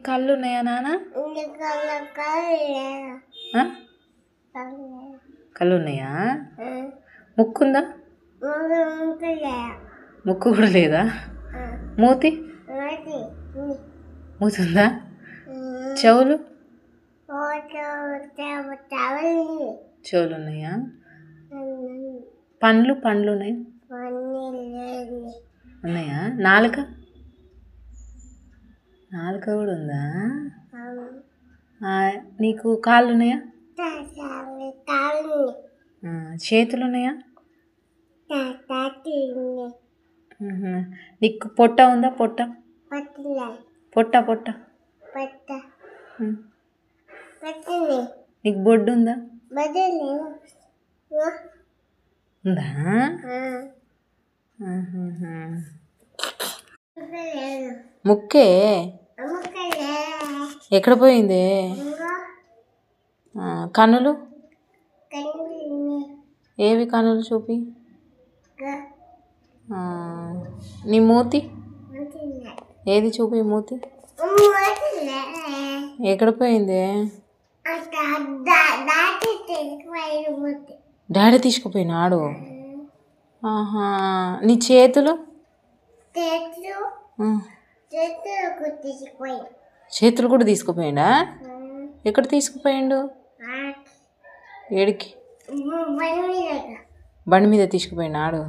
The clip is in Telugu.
కళ్ళు ఉన్నాయా నాన్న? ఆ? కళ్ళు ఉన్నాయా? ముక్కు ఉందా? ముక్కు కూడా లేదా? మూతి మూతి ఉందా? చెవులు చెవులు ఉన్నాయా? పండ్లు ఉన్నాయి ఉన్నాయా? నాలుక కూడా ఉందా? నీకు కాళ్ళు ఉన్నాయా? చేతులు ఉన్నాయా? నీకు పొట్ట ఉందా? పొట్ట నీకు బొడ్డు ఉందా? ఉందా? ముక్కే ఎక్కడ పోయింది? కన్నులు ఏవి? కన్నులు చూపి. నీ మూతి ఏది? చూపి మూతి. ఎక్కడ పోయింది? డాడీ తీసుకుపోయినాడు. నీ చేతులు చేతులు కూడా తీసుకుపోయిండా? ఎక్కడ తీసుకుపోయిండు? ఏడికి? బండి మీద తీసుకుపోయినాడు.